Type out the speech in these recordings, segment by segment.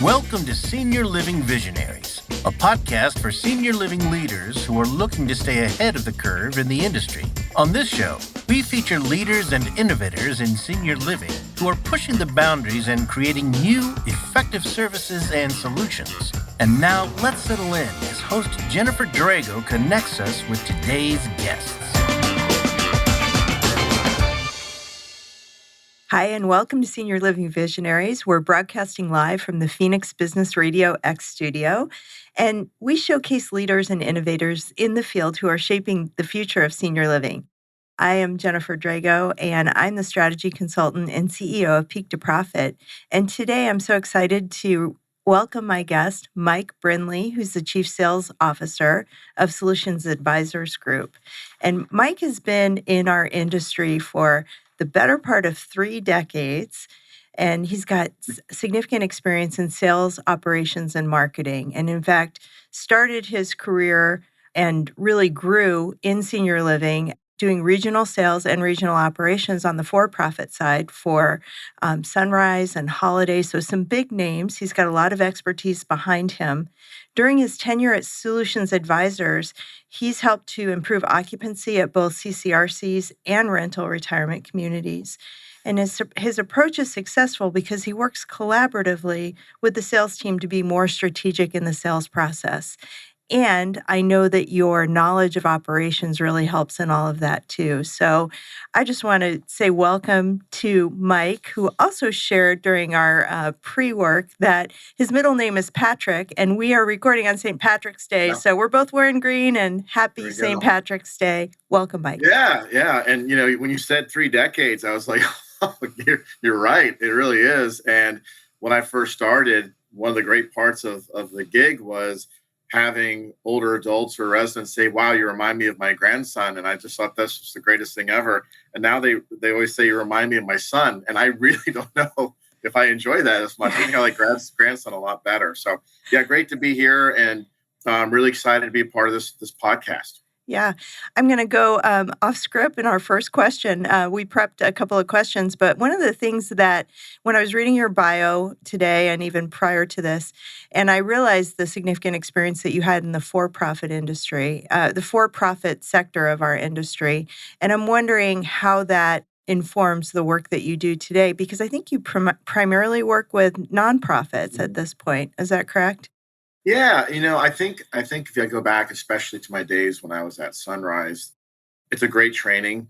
Welcome to Senior Living Visionaries, a podcast for senior living leaders who are looking to stay ahead of the curve in the industry. On this show, we feature leaders and innovators in senior living who are pushing the boundaries and creating new, effective services and solutions. And now, let's settle in as host Jennifer Drago connects us with today's guests. Hi, and welcome to Senior Living Visionaries. We're broadcasting live from the Phoenix Business RadioX studio, and we showcase leaders and innovators in the field who are shaping the future of senior living. I am Jennifer Drago, and I'm the strategy consultant and CEO of Peak to Profit. And today I'm so excited to welcome my guest, Mike Brindley, who's the Chief Sales Officer of Solutions Advisors Group. And Mike has been in our industry for the better part of 3 decades, and he's got significant experience in sales, operations, and marketing. And in fact, started his career and really grew in senior living, doing regional sales and regional operations on the for-profit side for Sunrise and Holiday. So some big names. He's got a lot of expertise behind him. During his tenure at Solutions Advisors, he's helped to improve occupancy at both CCRCs and rental retirement communities. And his approach is successful because he works collaboratively with the sales team to be more strategic in the sales process. And I know that your knowledge of operations really helps in all of that too. So I just want to say welcome to Mike, who also shared during our pre-work that his middle name is Patrick, and we are recording on St. Patrick's Day. Yeah. So we're both wearing green, and happy St. Patrick's Day. Welcome, Mike. Yeah. And, when you said 3 decades, I was like, oh, you're right. It really is. And when I first started, one of the great parts of the gig was having older adults or residents say, wow, you remind me of my grandson. And I just thought this was the greatest thing ever. And now they always say, you remind me of my son. And I really don't know if I enjoy that as much. I think I like grandson a lot better. So yeah, great to be here. And I'm really excited to be a part of this podcast. Yeah, I'm going to go off script in our first question. We prepped a couple of questions, but one of the things that when I was reading your bio today and even prior to this, and I realized the significant experience that you had in the for-profit industry, the for-profit sector of our industry, and I'm wondering how that informs the work that you do today, because I think you primarily work with nonprofits at this point. Is that correct? Yeah, I think if I go back, especially to my days when I was at Sunrise, it's a great training.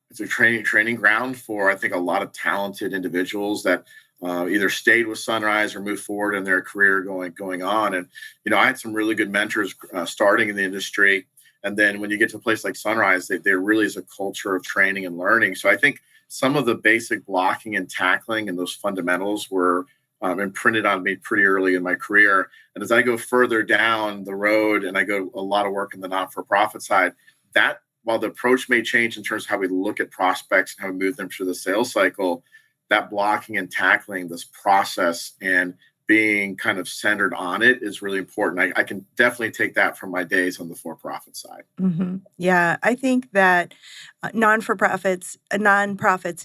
It's a training ground for, I think, a lot of talented individuals that either stayed with Sunrise or moved forward in their career going on. And, I had some really good mentors starting in the industry. And then when you get to a place like Sunrise, there really is a culture of training and learning. So I think some of the basic blocking and tackling and those fundamentals were imprinted on me pretty early in my career. And as I go further down the road and I go a lot of work in the not-for-profit side, that while the approach may change in terms of how we look at prospects and how we move them through the sales cycle, that blocking and tackling this process and being kind of centered on it is really important. I can definitely take that from my days on the for-profit side. Mm-hmm. Yeah, I think that nonprofits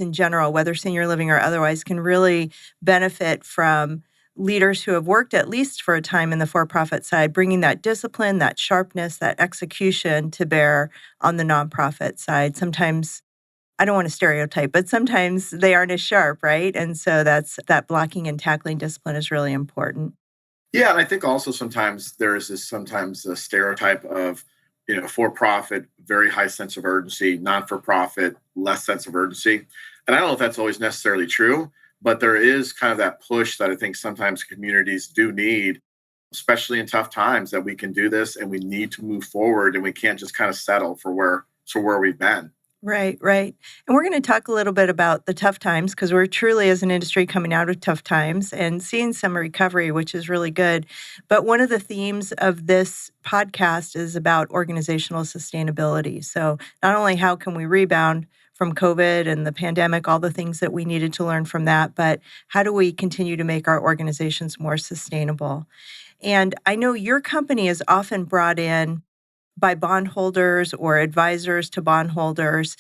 in general, whether senior living or otherwise, can really benefit from leaders who have worked at least for a time in the for-profit side, bringing that discipline, that sharpness, that execution to bear on the nonprofit side. Sometimes, I don't want to stereotype, but sometimes they aren't as sharp, right? And so that blocking and tackling discipline is really important. Yeah, and I think also sometimes there is a stereotype of, for-profit, very high sense of urgency, non-for-profit, less sense of urgency. And I don't know if that's always necessarily true, but there is kind of that push that I think sometimes communities do need, especially in tough times, that we can do this and we need to move forward and we can't just kind of settle for where we've been. Right. And we're going to talk a little bit about the tough times because we're truly, as an industry, coming out of tough times and seeing some recovery, which is really good. But one of the themes of this podcast is about organizational sustainability. So not only how can we rebound from COVID and the pandemic, all the things that we needed to learn from that, but how do we continue to make our organizations more sustainable? And I know your company is often brought in by bondholders or advisors to bondholders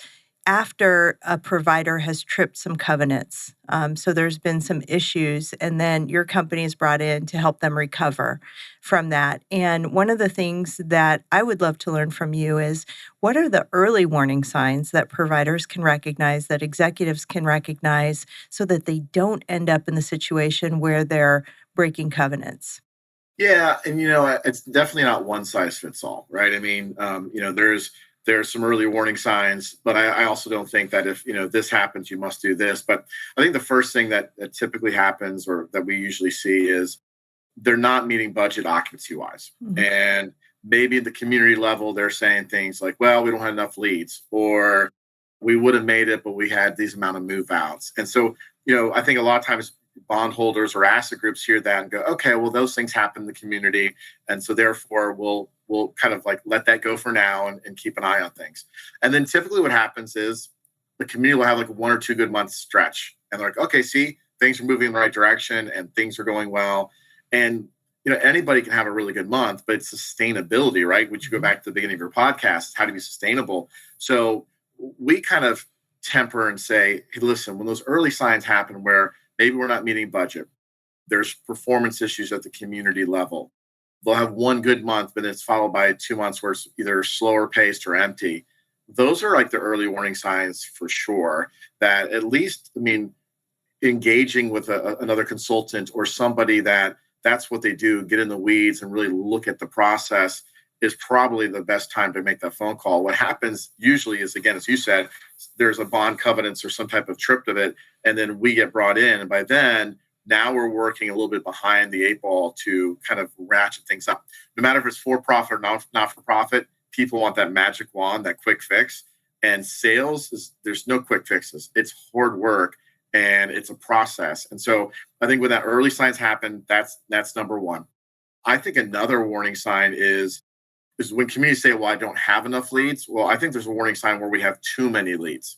after a provider has tripped some covenants. So there's been some issues, and then your company is brought in to help them recover from that. And one of the things that I would love to learn from you is what are the early warning signs that providers can recognize, that executives can recognize, so that they don't end up in the situation where they're breaking covenants? Yeah, and it's definitely not one size fits all, right? I mean, there's some early warning signs, but I also don't think that if this happens, you must do this. But I think the first thing that typically happens, or that we usually see, is they're not meeting budget occupancy wise, Mhm. and maybe at the community level, they're saying things like, "Well, we don't have enough leads," or "We would have made it, but we had these amount of move outs." And so, I think a lot of times bondholders or asset groups hear that and go, "Okay, well, those things happen in the community, and so therefore we'll kind of like let that go for now and keep an eye on things." And then typically what happens is the community will have like a 1 or 2 good month stretch, and they're like, "Okay, see, things are moving in the right direction and things are going well." And anybody can have a really good month, but it's sustainability, right? Which you go back to the beginning of your podcast, how to be sustainable. So we kind of temper and say, "Hey, listen, when those early signs happen where maybe we're not meeting budget, there's performance issues at the community level, they'll have one good month, but it's followed by 2 months where it's either slower paced or empty." Those are like the early warning signs for sure, that at least, I mean, engaging with another consultant or somebody that's what they do, get in the weeds and really look at the process, is probably the best time to make that phone call. What happens usually is, again, as you said, there's a bond covenants or some type of trip of it, and then we get brought in. And by then, now we're working a little bit behind the eight ball to kind of ratchet things up. No matter if it's for profit or not for profit, people want that magic wand, that quick fix. And sales there's no quick fixes. It's hard work and it's a process. And so I think when that early signs happen, that's number one. I think another warning sign is when communities say, "Well, I don't have enough leads." Well, I think there's a warning sign where we have too many leads.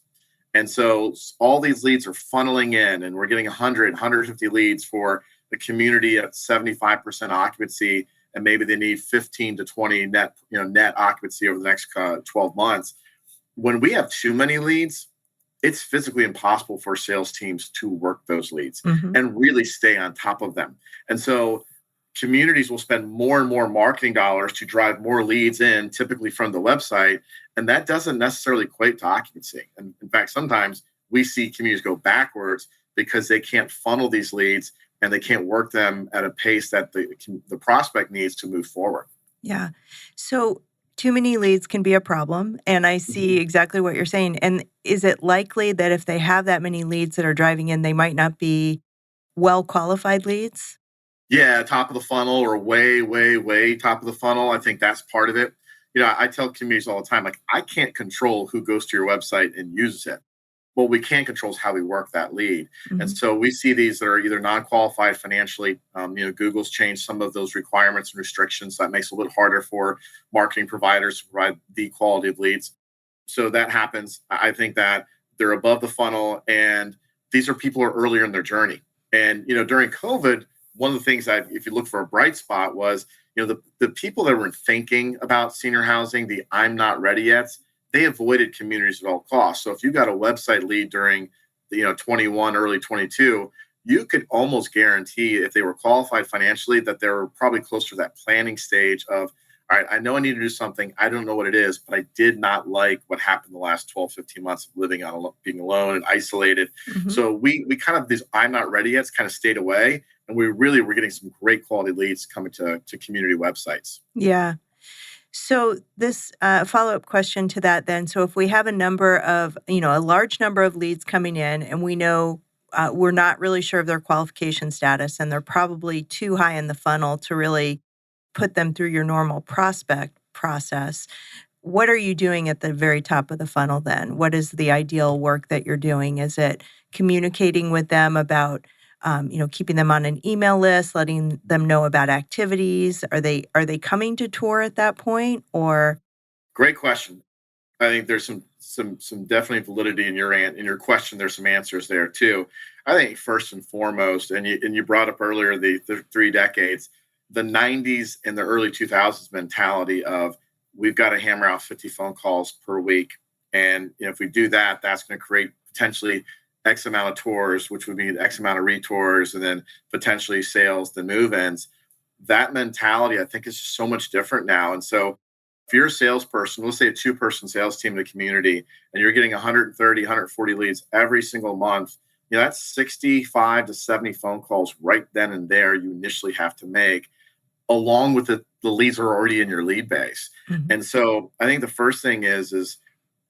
And so all these leads are funneling in, and we're getting 100, 150 leads for the community at 75% occupancy, and maybe they need 15 to 20 net occupancy over the next 12 months. When we have too many leads, it's physically impossible for sales teams to work those leads Mhm. and really stay on top of them. And so communities will spend more and more marketing dollars to drive more leads in, typically from the website. And that doesn't necessarily equate to occupancy. And in fact, sometimes we see communities go backwards because they can't funnel these leads and they can't work them at a pace that the prospect needs to move forward. Yeah. So too many leads can be a problem. And I see Mhm. exactly what you're saying. And is it likely that if they have that many leads that are driving in, they might not be well qualified leads? Yeah, top of the funnel or way, way, way top of the funnel. I think that's part of it. I tell communities all the time, like, I can't control who goes to your website and uses it. What we can control is how we work that lead. And Mhm. so we see these that are either non-qualified financially. Google's changed some of those requirements and restrictions. That makes it a little harder for marketing providers to provide the quality of leads. So that happens. I think that they're above the funnel, and these are people who are earlier in their journey. And during COVID, one of the things that, if you look for a bright spot, was the people that were thinking about senior housing, the "I'm not ready yet," they avoided communities at all costs. So if you got a website lead during 21, early 22, you could almost guarantee, if they were qualified financially, that they were probably closer to that planning stage of, "All right, I know I need to do something. I don't know what it is, but I did not like what happened the last 12, 15 months of being alone and isolated." Mhm. So we kind of, these "I'm not ready yet" kind of stayed away. And we really were getting some great quality leads coming to community websites. Yeah. So this follow-up question to that then. So if we have a large number of leads coming in and we know we're not really sure of their qualification status and they're probably too high in the funnel to really put them through your normal prospect process, what are you doing at the very top of the funnel then? What is the ideal work that you're doing? Is it communicating with them about, keeping them on an email list, letting them know about activities? Are they coming to tour at that point, or? Great question. I think there's some definite validity in your question. There's some answers there too. I think first and foremost, and you brought up earlier the 3 decades, the '90s and the early 2000s mentality of, we've got to hammer out 50 phone calls per week, And if we do that, that's going to create potentially X amount of tours, which would be X amount of retours, and then potentially sales, then move-ins. That mentality, I think, is just so much different now. And so if you're a salesperson, let's say a 2-person sales team in the community, and you're getting 130, 140 leads every single month, that's 65 to 70 phone calls right then and there you initially have to make, along with the leads are already in your lead base. Mm-hmm. And so I think the first thing is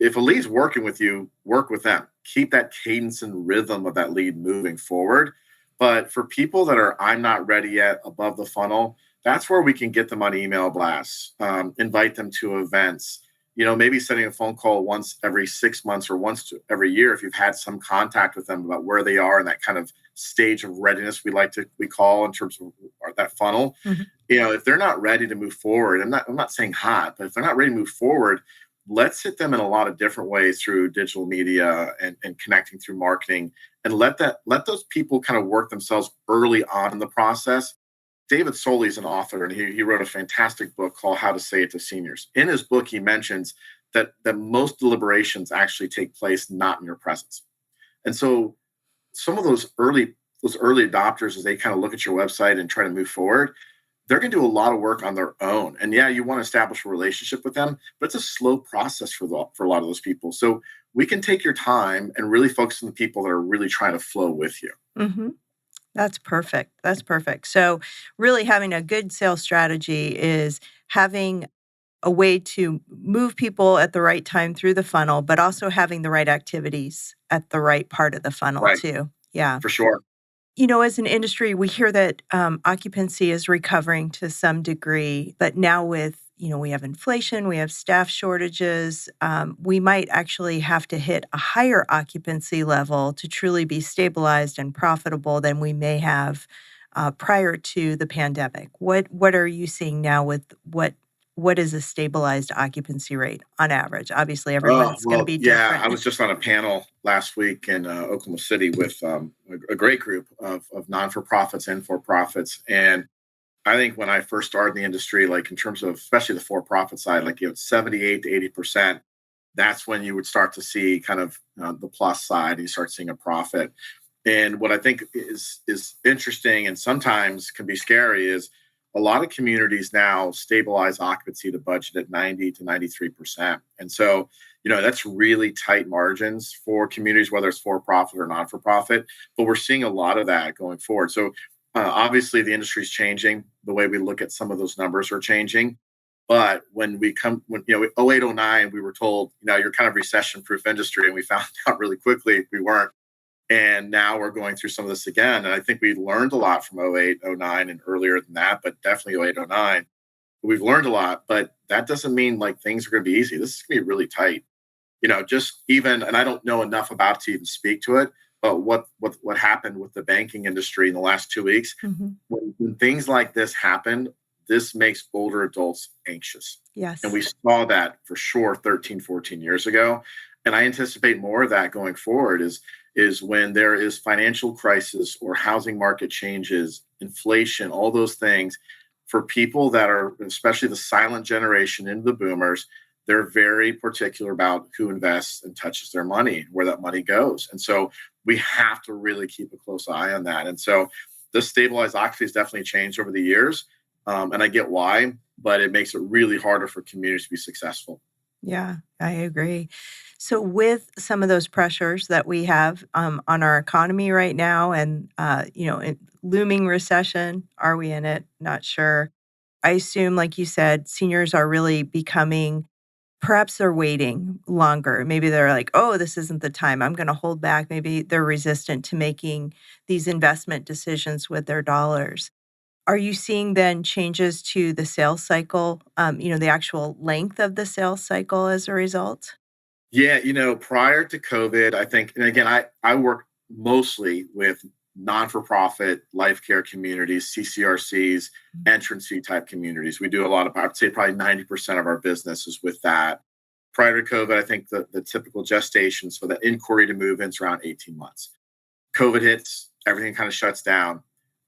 if a lead's working with you, work with them. Keep that cadence and rhythm of that lead moving forward. But for people that are, I'm not ready yet, above the funnel, that's where we can get them on email blasts, invite them to events, maybe sending a phone call once every 6 months or once every year if you've had some contact with them about where they are in that kind of stage of readiness we call in terms of that funnel. Mm-hmm. If they're not ready to move forward, I'm not saying hot, but if they're not ready to move forward, let's hit them in a lot of different ways through digital media and connecting through marketing, and let those people kind of work themselves early on in the process. David Soley is an author, and he wrote a fantastic book called How to Say It to Seniors. In his book, he mentions that most deliberations actually take place not in your presence. And so some of those early adopters, as they kind of look at your website and try to move forward, they're going to do a lot of work on their own. And yeah, you want to establish a relationship with them, but it's a slow process for a lot of those people. So we can take your time and really focus on the people that are really trying to flow with you. Mm-hmm. That's perfect. That's perfect. So really having a good sales strategy is having a way to move people at the right time through the funnel, but also having the right activities at the right part of the funnel Right. too. Yeah. For sure. As an industry, we hear that occupancy is recovering to some degree, but now with, we have inflation, we have staff shortages, we might actually have to hit a higher occupancy level to truly be stabilized and profitable than we may have prior to the pandemic. What are you seeing now with what is a stabilized occupancy rate on average? Obviously, everyone's going to be different. I was just on a panel last week in Oklahoma City with a great group of non-for-profits and for-profits. And I think when I first started in the industry, like in terms of especially the for-profit side, like 78 to 80%, that's when you would start to see kind of the plus side, and you start seeing a profit. And what I think is interesting and sometimes can be scary is a lot of communities now stabilize occupancy to budget at 90 to 93%. And so, that's really tight margins for communities, whether it's for-profit or not-for-profit. But we're seeing a lot of that going forward. So obviously the industry is changing. The way we look at some of those numbers are changing. But when 0809, we were told, you're kind of recession-proof industry. And we found out really quickly we weren't. And now we're going through some of this again. And I think we learned a lot from 08, 09 and earlier than that, but definitely 08, 09. We've learned a lot, but that doesn't mean like things are going to be easy. This is going to be really tight. Just even, and I don't know enough about it to even speak to it, but what happened with the banking industry in the last 2 weeks, Mm-hmm. when things like this happen, this makes older adults anxious. Yes. And we saw that for sure 13, 14 years ago. And I anticipate more of that going forward is when there is financial crisis or housing market changes, inflation, all those things. For people that are, especially the silent generation into the boomers, they're very particular about who invests and touches their money, where that money goes. And so we have to really keep a close eye on that. And so this stabilized occupancy has definitely changed over the years. And I get why, but it makes it really harder for communities to be successful. Yeah, I agree. So with some of those pressures that we have on our economy right now and, looming recession, are we in it? Not sure. I assume, like you said, seniors are really becoming, perhaps they're waiting longer. Maybe they're like, oh, this isn't the time. I'm going to hold back. Maybe they're resistant to making these investment decisions with their dollars. Are you seeing then changes to the sales cycle, the actual length of the sales cycle as a result? Yeah, prior to COVID, I think, and again, I work mostly with non-for-profit life care communities, CCRCs, entrance fee type communities. We do a lot of, I'd say probably 90% of our business is with that. Prior to COVID, I think the typical gestation, so the inquiry to move in is around 18 months. COVID hits, everything kind of shuts down.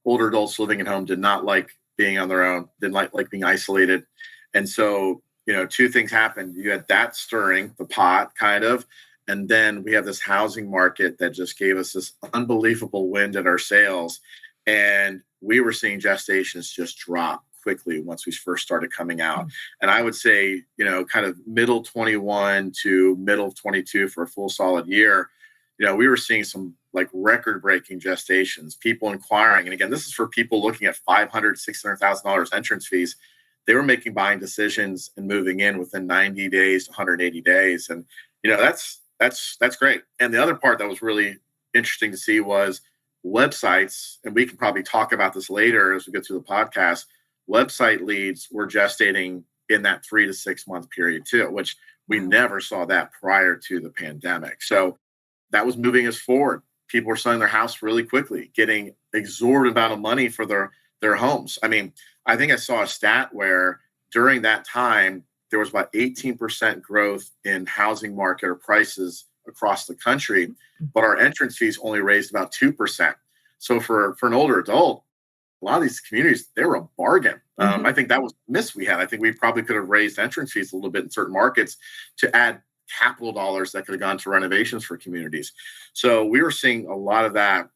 Older adults living at home did not like being on their own, didn't like being isolated. And so two things happened. You had that stirring the pot kind of, and then we have this housing market that just gave us this unbelievable wind at our sails. And we were seeing gestations just drop quickly once we first started coming out. And I would say, kind of middle 21 to middle 22 for a full solid year, we were seeing some like record breaking gestations, people inquiring. And again, this is for people looking at $500,000, $600,000 entrance fees. They were making buying decisions and moving in within 90 days to 180 days. And, that's great. And the other part that was really interesting to see was websites, and we can probably talk about this later as we go through the podcast. Website leads were gestating in that 3 to 6 month period too, which we never saw that prior to the pandemic. So that was moving us forward. People were selling their house really quickly, getting exorbitant amount of money for their homes. I mean, I think I saw a stat where during that time, there was about 18% growth in housing market or prices across the country, but our entrance fees only raised about 2%. So for an older adult, a lot of these communities, they were a bargain. I think that was a miss we had. I think we probably could have raised entrance fees a little bit in certain markets to add capital dollars that could have gone to renovations for communities. So we were seeing a lot of that.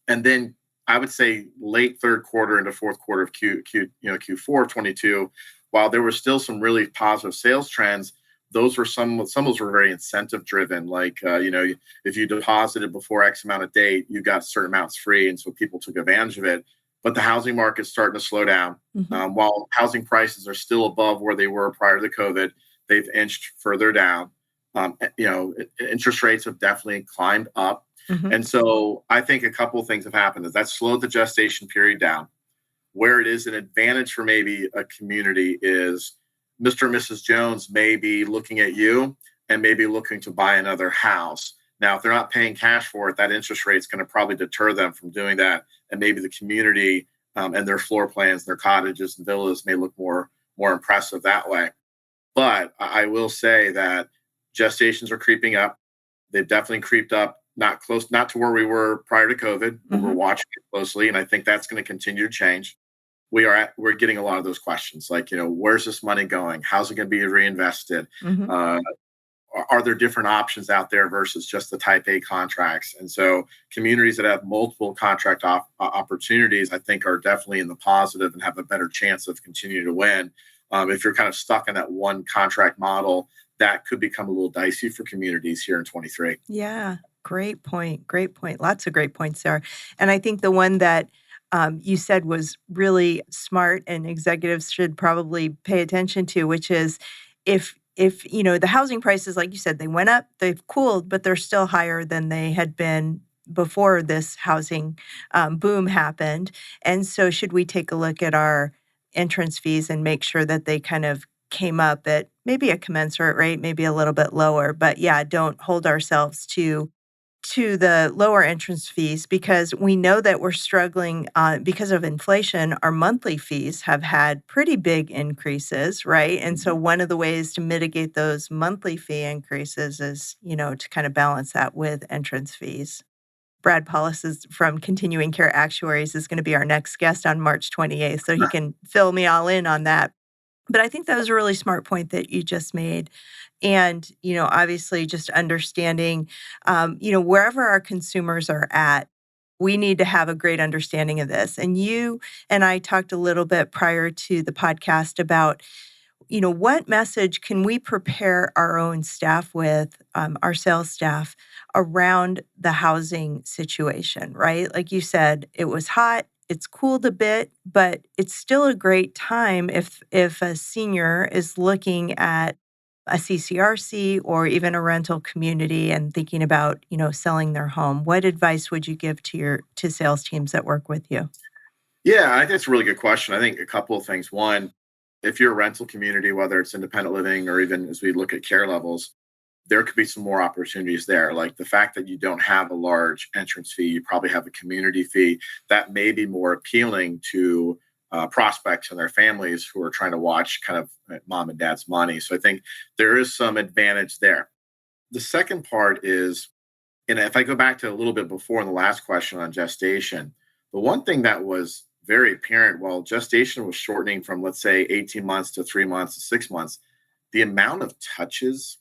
And then I would say late third quarter into fourth quarter of Q4 of 22, while there were still some really positive sales trends, those were some of those were very incentive driven. Like, if you deposited before X amount of date, you got certain amounts free. And so people took advantage of it. But the housing market's starting to slow down. While housing prices are still above where they were prior to COVID, they've inched further down. Interest rates have definitely climbed up. And so I think a couple of things have happened. That slowed the gestation period down. Where it is an advantage for maybe a community is Mr. and Mrs. Jones may be looking at you and maybe looking to buy another house. Now, if they're not paying cash for it, that interest rate is going to probably deter them from doing that. And maybe the community and their floor plans, their cottages and villas may look more impressive that way. But I will say that gestations are creeping up. They've definitely creeped up, not to where we were prior to COVID, but we're watching it closely. And I think that's going to continue to change. We're getting a lot of those questions like, where's this money going? How's it going to be reinvested? Are there different options out there versus just the type A contracts? And so communities that have multiple contract opportunities, I think, are definitely in the positive and have a better chance of continuing to win. If you're kind of stuck in that one contract model, that could become a little dicey for communities here in 23. Yeah, great point. Great point. Lots of great points there. And I think the one that you said was really smart and executives should probably pay attention to, which is if the housing prices, like you said, they went up, they've cooled, but they're still higher than they had been before this housing boom happened. And so should we take a look at our entrance fees and make sure that they kind of came up at maybe a commensurate rate, maybe a little bit lower, but don't hold ourselves to the lower entrance fees, because we know that we're struggling because of inflation. Our monthly fees have had pretty big increases, right? And so one of the ways to mitigate those monthly fee increases is, to kind of balance that with entrance fees. Brad Paulus from Continuing Care Actuaries is going to be our next guest on March 28th, so he can fill me all in on that. But I think that was a really smart point that you just made. And, obviously just understanding, wherever our consumers are at, we need to have a great understanding of this. And you and I talked a little bit prior to the podcast about, what message can we prepare our own staff with, our sales staff, around the housing situation, right? Like you said, it was hot. It's cooled a bit, but it's still a great time if a senior is looking at a CCRC or even a rental community and thinking about, selling their home. What advice would you give to sales teams that work with you? Yeah, I think that's a really good question. I think a couple of things. One, if you're a rental community, whether it's independent living or even as we look at care levels, there could be some more opportunities there. Like the fact that you don't have a large entrance fee, you probably have a community fee that may be more appealing to prospects and their families who are trying to watch kind of mom and dad's money. So I think there is some advantage there. The second part is, and if I go back to a little bit before in the last question on gestation, the one thing that was very apparent while gestation was shortening from, let's say, 18 months to 3 months to 6 months, the amount of touches,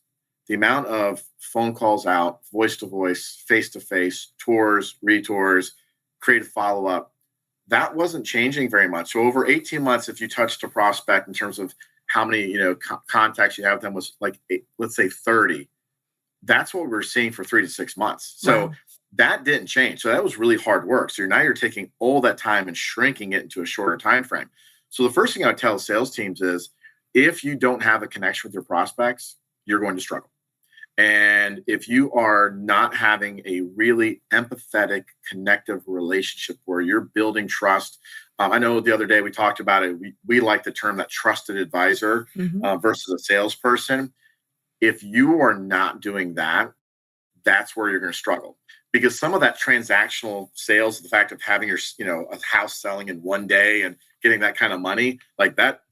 the amount of phone calls out, voice to voice, face to face, tours, retours, creative follow up, that wasn't changing very much. So over 18 months, if you touched a prospect in terms of how many contacts you have with them was like let's say 30. That's what we're seeing for 3 to 6 months. So Wow. that didn't change. So that was really hard work. So now you're taking all that time and shrinking it into a shorter time frame. So the first thing I would tell sales teams is if you don't have a connection with your prospects, you're going to struggle. And if you are not having a really empathetic, connective relationship where you're building trust, I know the other day we talked about it. We like the term that trusted advisor versus a salesperson. If you are not doing that, that's where you're going to struggle, because some of that transactional sales, the fact of having your a house selling in one day and getting that kind of money, like that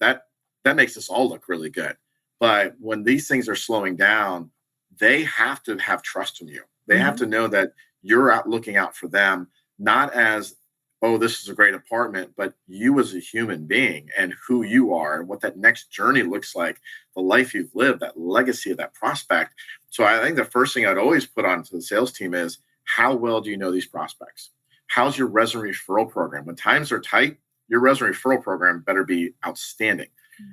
makes us all look really good. But when these things are slowing down, they have to have trust in you. They have to know that you're out looking out for them, not as, oh, this is a great apartment, but you as a human being and who you are and what that next journey looks like, the life you've lived, that legacy of that prospect. So I think the first thing I'd always put onto the sales team is, how well do you know these prospects? How's your resume referral program? When times are tight, your resume referral program better be outstanding.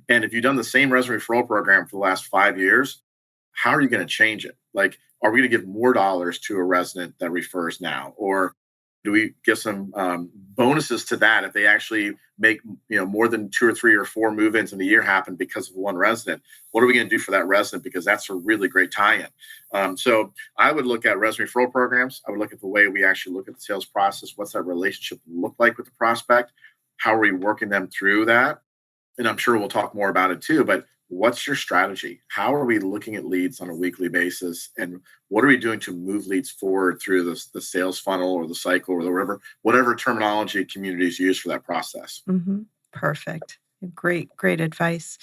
And if you've done the same resume referral program for the last 5 years, how are you going to change it? Like, are we going to give more dollars to a resident that refers now? Or do we give some bonuses to that if they actually make more than 2 or 3 or 4 move-ins in a year happen because of one resident? What are we going to do for that resident? Because that's a really great tie-in. So I would look at resume referral programs. I would look at the way we actually look at the sales process. What's that relationship look like with the prospect? How are we working them through that? And I'm sure we'll talk more about it too, but what's your strategy? How are we looking at leads on a weekly basis? And what are we doing to move leads forward through the sales funnel or the cycle or whatever terminology communities use for that process? Perfect. Great advice.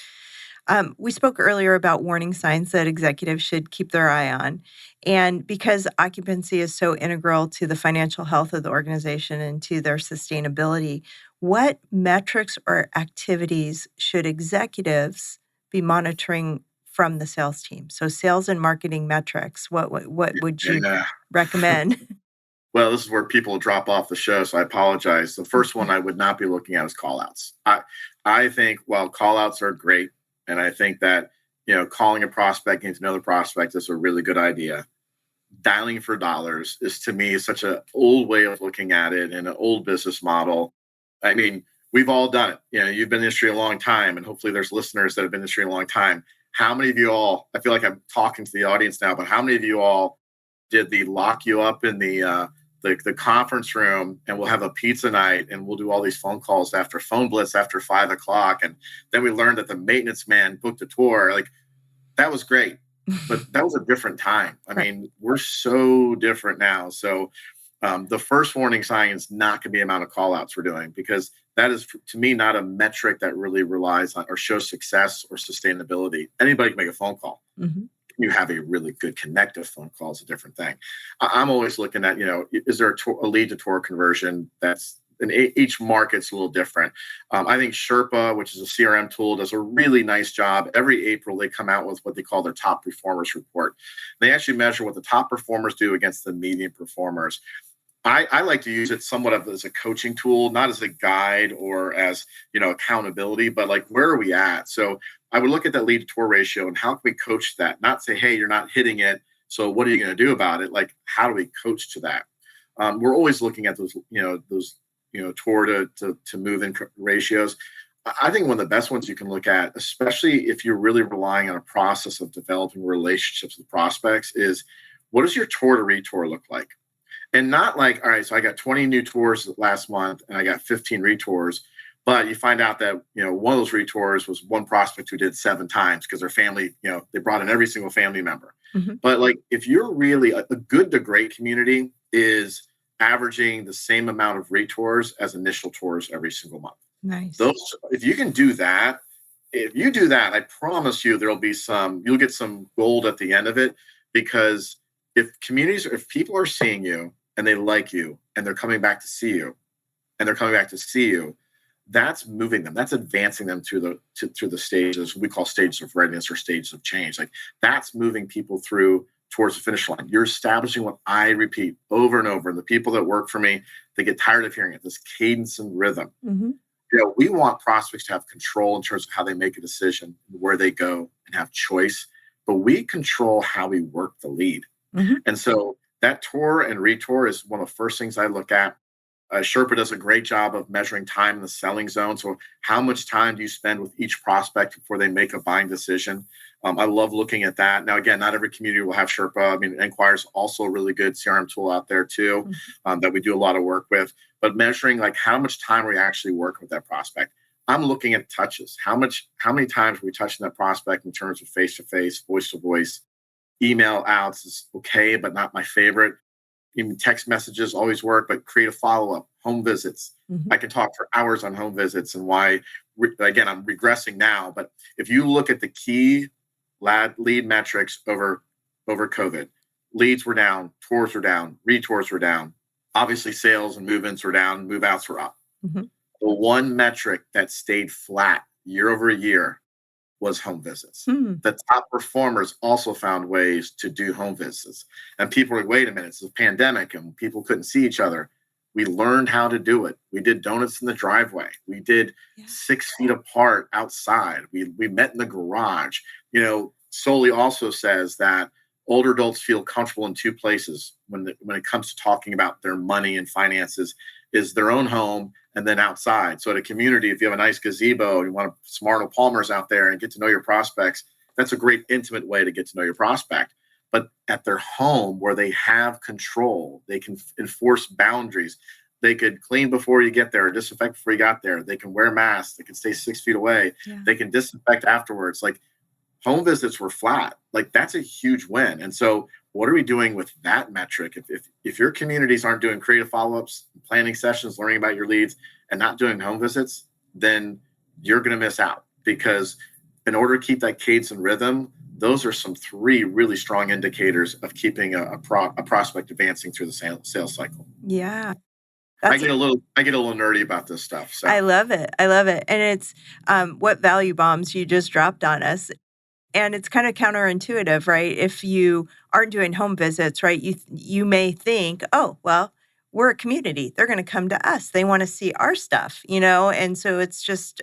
We spoke earlier about warning signs that executives should keep their eye on. And because occupancy is so integral to the financial health of the organization and to their sustainability, what metrics or activities should executives be monitoring from the sales team? So sales and marketing metrics, what would you Yeah. recommend? Well, this is where people drop off the show, so I apologize. The first one I would not be looking at is call-outs. I think while call-outs are great, and I think that calling a prospect, getting to know the prospect is a really good idea. Dialing for dollars is, to me, such an old way of looking at it and an old business model. I mean, we've all done it. You've been in the industry a long time, and hopefully there's listeners that have been in the industry a long time. How many of you all, I feel like I'm talking to the audience now, but how many of you all did the lock you up in the conference room and we'll have a pizza night and we'll do all these phone calls after phone blitz after 5 o'clock. And then we learned that the maintenance man booked a tour. Like, that was great, but that was a different time. I mean, we're so different now. So the first warning sign is not going to be the amount of call outs we're doing, because that is, to me, not a metric that really relies on or shows success or sustainability. Anybody can make a phone call. You have a really good connective phone call is a different thing. I'm always looking at, is there a lead to tour conversion? That's in each market's a little different. I think Sherpa, which is a CRM tool, does a really nice job. Every April, they come out with what they call their top performers report. They actually measure what the top performers do against the median performers. I like to use it somewhat as a coaching tool, not as a guide or as, accountability, but like, where are we at? So I would look at that lead to tour ratio and how can we coach that? Not say, hey, you're not hitting it, so what are you going to do about it? Like, how do we coach to that? We're always looking at those tour to move in ratios. I think one of the best ones you can look at, especially if you're really relying on a process of developing relationships with prospects, is what does your tour to retour look like? And not like, all right, so I got 20 new tours last month and I got 15 retours. But you find out that, one of those retours was one prospect who did 7 times because their family, they brought in every single family member. But like, if you're really a good to great community is averaging the same amount of retours as initial tours every single month. Nice. If you can do that, I promise you you'll get some gold at the end of it, because if people are seeing you and they like you and they're coming back to see you, that's moving them. That's advancing them through the stages we call stages of readiness or stages of change. Like that's moving people through towards the finish line. You're establishing what I repeat over and over. And the people that work for me, they get tired of hearing it, this cadence and rhythm. Mm-hmm. We want prospects to have control in terms of how they make a decision, where they go, and have choice. But we control how we work the lead. Mm-hmm. And so that tour and retour is one of the first things I look at. Sherpa does a great job of measuring time in the selling zone. So how much time do you spend with each prospect before they make a buying decision? I love looking at that. Now, again, not every community will have Sherpa. I mean, Enquire's also a really good CRM tool out there too, that we do a lot of work with. But measuring like how much time are we actually working with that prospect? I'm looking at touches. How many times are we touching that prospect in terms of face-to-face, voice-to-voice? Email outs is okay, but not my favorite. Even text messages always work, but create a follow-up. Home visits. I can talk for hours on home visits and why, again, I'm regressing now, but if you look at the key lead metrics over COVID, leads were down, tours were down, retours were down. Obviously, sales and move-ins were down, move-outs were up. The one metric that stayed flat year over year was home visits. The top performers also found ways to do home visits. And people were like, wait a minute, it's a pandemic and people couldn't see each other. We learned how to do it. We did donuts in the driveway. We did 6 feet apart outside. We met in the garage. Soli also says that older adults feel comfortable in two places when it comes to talking about their money and finances, is their own home and then outside. So at a community, if you have a nice gazebo, you want some Arnold Palmers out there and get to know your prospects, that's a great intimate way to get to know your prospect. But at their home where they have control, they can enforce boundaries. They could clean before you get there, or disinfect before you got there. They can wear masks. They can stay 6 feet away. They can disinfect afterwards. Like home visits were flat. Like that's a huge win. And so what are we doing with that metric? If your communities aren't doing creative follow-ups, planning sessions, learning about your leads, and not doing home visits, then you're going to miss out. Because in order to keep that cadence and rhythm, those are some 3 really strong indicators of keeping a prospect advancing through the sales cycle. Yeah. I get a little nerdy about this stuff. So I love it. And it's what value bombs you just dropped on us. And it's kind of counterintuitive, right? If you aren't doing home visits, right, you may think, oh, well, we're a community. They're going to come to us. They want to see our stuff, And so it's just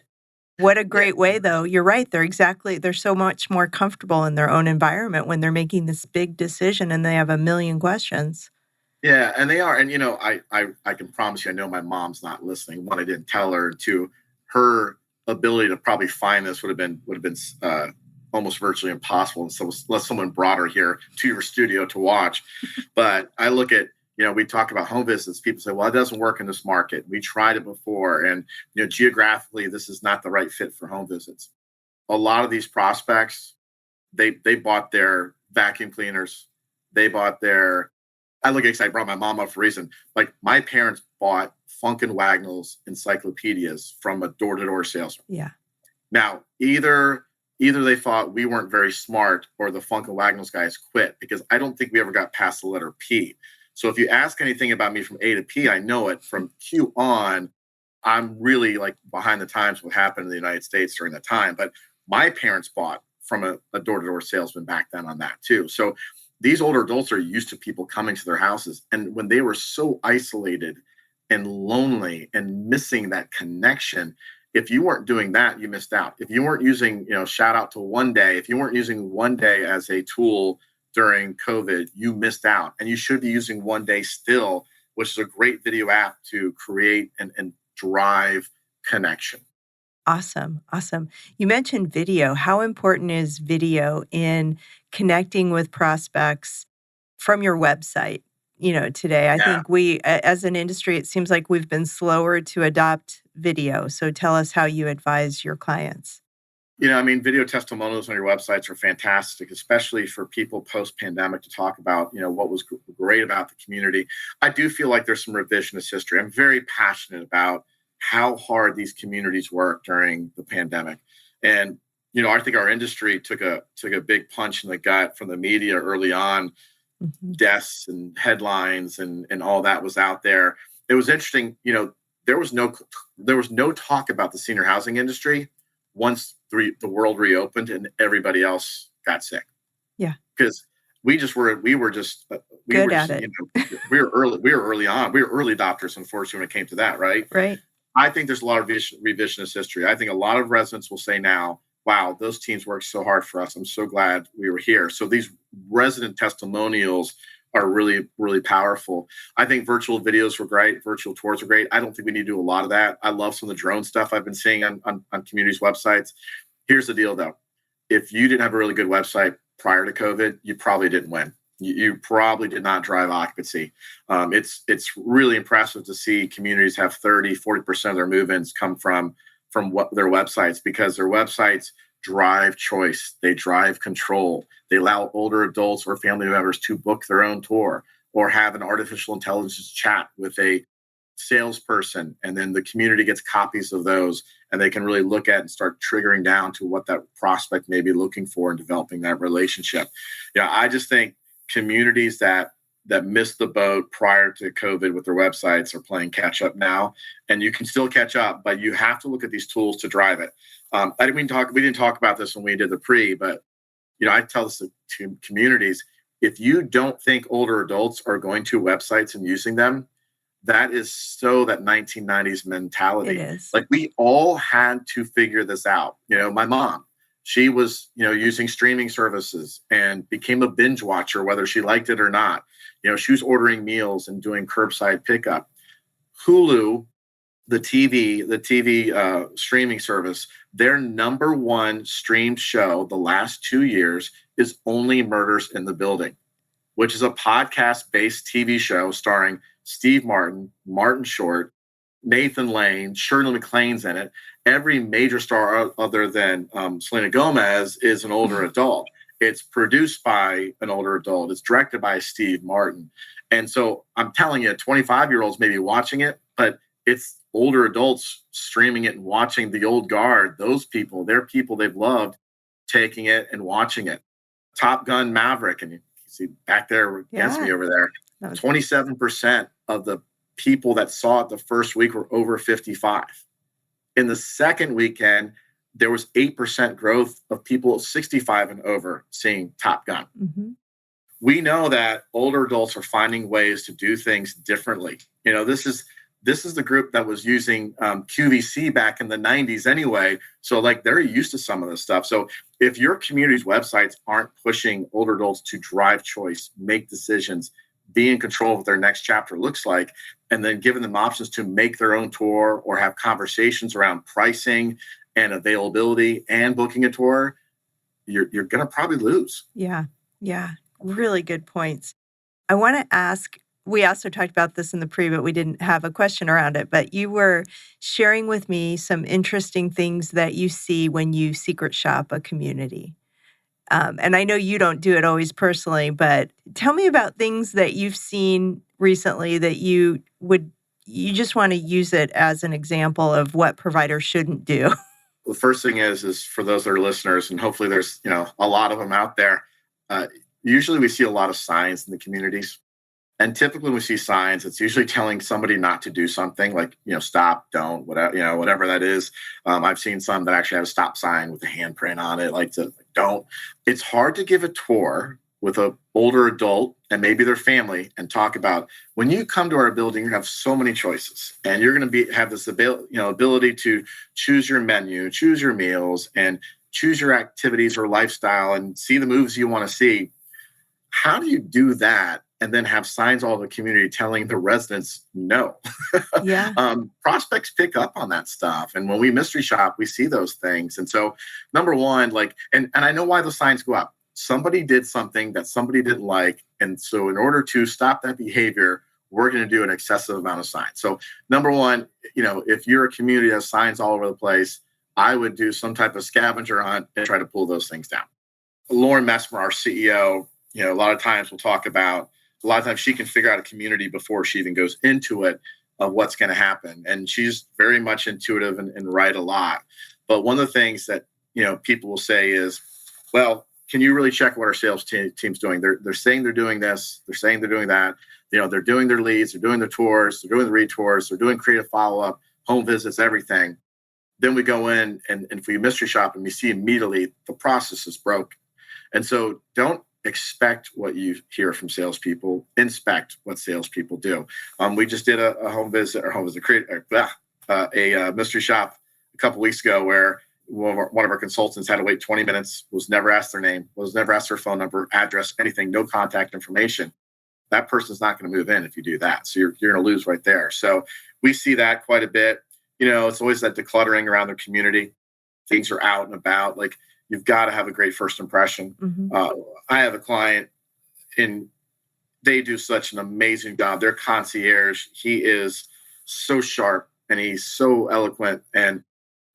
what a great way, though. You're right. They're so much more comfortable in their own environment when they're making this big decision and they have a million questions. Yeah, and they are. And, I can promise you, I know my mom's not listening. One, I didn't tell her. Two, her ability to probably find this would have been almost virtually impossible. And so unless someone brought her here to your studio to watch. But I look at, we talk about home visits. People say, well, it doesn't work in this market. We tried it before. And, geographically, this is not the right fit for home visits. A lot of these prospects, they bought their vacuum cleaners. They bought I look excited. I brought my mom up for a reason. Like my parents bought Funk and Wagnall's encyclopedias from a door-to-door salesman. Yeah. Now, either they thought we weren't very smart or the Funk and Wagnall's guys quit, because I don't think we ever got past the letter P. So if you ask anything about me from A to P, I know it. From Q on, I'm really like behind the times what happened in the United States during that time. But my parents bought from a door-to-door salesman back then on that too. So these older adults are used to people coming to their houses. And when they were so isolated and lonely and missing that connection, if you weren't doing that, you missed out. If you weren't using, shout out to One Day, if you weren't using One Day as a tool during COVID, you missed out. And you should be using One Day still, which is a great video app to create and drive connection. Awesome. You mentioned video. How important is video in connecting with prospects from your website? Today, I think we, as an industry, it seems like we've been slower to adopt video. So tell us how you advise your clients. Video testimonials on your websites are fantastic, especially for people post-pandemic to talk about, what was great about the community. I do feel like there's some revisionist history. I'm very passionate about how hard these communities work during the pandemic. And, I think our industry took a big punch in the gut from the media early on. Deaths and headlines and all that was out there. It was interesting, there was no talk about the senior housing industry once the world reopened and everybody else got sick. Yeah. Because we were Good at it. We were early on. We were early adopters, unfortunately, when it came to that, right? Right. I think there's a lot of revisionist history. I think a lot of residents will say now, wow, those teams worked so hard for us. I'm so glad we were here. So these resident testimonials are really, really powerful. I think virtual videos were great. Virtual tours were great. I don't think we need to do a lot of that. I love some of the drone stuff I've been seeing on communities' websites. Here's the deal, though. If you didn't have a really good website prior to COVID, you probably didn't win. You probably did not drive occupancy. It's really impressive to see communities have 30, 40% of their move-ins come from what their websites, because their websites drive choice. They drive control. They allow older adults or family members to book their own tour or have an artificial intelligence chat with a salesperson. And then the community gets copies of those and they can really look at and start triggering down to what that prospect may be looking for and developing that relationship. I just think communities that missed the boat prior to COVID with their websites are playing catch up now, and you can still catch up, but you have to look at these tools to drive it. We didn't talk about this when we did the pre, but I tell this to communities: if you don't think older adults are going to websites and using them, that is so that 1990s mentality. It is. Like, we all had to figure this out. My mom, she was, using streaming services and became a binge watcher, whether she liked it or not. She was ordering meals and doing curbside pickup. Hulu, the TV streaming service, their number one streamed show the last 2 years is Only Murders in the Building, which is a podcast-based TV show starring Steve Martin, Martin Short, Nathan Lane, Shirley MacLaine's in it. Every major star other than Selena Gomez is an older adult. It's produced by an older adult. It's directed by Steve Martin. And so I'm telling you, 25-year-olds may be watching it, but it's older adults streaming it and watching the old guard. Those people, they're people they've loved, taking it and watching it. Top Gun Maverick, and you see back there against me over there, 27% of the people that saw it the first week were over 55. In the second weekend, there was 8% growth of people 65 and over seeing Top Gun. Mm-hmm. We know that older adults are finding ways to do things differently. This is the group that was using QVC back in the 90s anyway. So they're used to some of this stuff. So if your community's websites aren't pushing older adults to drive choice, make decisions, be in control of what their next chapter looks like, and then giving them options to make their own tour or have conversations around pricing and availability and booking a tour, you're going to probably lose. Yeah. Really good points. I want to ask, we also talked about this in the pre, but we didn't have a question around it, but you were sharing with me some interesting things that you see when you secret shop a community. And I know you don't do it always personally, but tell me about things that you've seen recently that you just want to use it as an example of what providers shouldn't do. The first thing is for those that are listeners, and hopefully there's a lot of them out there. Usually we see a lot of signs in the communities, and typically when we see signs, it's usually telling somebody not to do something, like stop, don't, whatever that is. I've seen some that actually have a stop sign with a handprint on it, don't. It's hard to give a tour with an older adult and maybe their family and talk about, when you come to our building, you have so many choices, and you're going to have this ability to choose your menu, choose your meals, and choose your activities or lifestyle and see the movies you want to see. How do you do that and then have signs all over the community telling the residents no? Yeah. Prospects pick up on that stuff. And when we mystery shop, we see those things. And so number one, and I know why those signs go up. Somebody did something that somebody didn't like. And so in order to stop that behavior, we're going to do an excessive amount of signs. So number one, if you're a community that has signs all over the place, I would do some type of scavenger hunt and try to pull those things down. Lauren Messmer, our CEO, a lot of times she can figure out a community before she even goes into it of what's going to happen. And she's very much intuitive and right a lot. But one of the things that, people will say is, well, can you really check what our sales team's doing? They're saying they're doing this. They're saying they're doing that. They're doing their leads, they're doing their tours, they're doing the retours, they're doing creative follow-up, home visits, everything. Then we go in and if we mystery shop and we see immediately the process is broken. And so don't expect what you hear from salespeople. Inspect what salespeople do. We just did a home visit a mystery shop a couple weeks ago where one of our consultants had to wait 20 minutes, was never asked their name, was never asked their phone number, address, anything, no contact information. That person's not going to move in if you do that. So you're going to lose right there. So we see that quite a bit. It's always that decluttering around their community. Things are out and about. Like, you've got to have a great first impression. I have a client, and they do such an amazing job. Their concierge, he is so sharp and he's so eloquent, and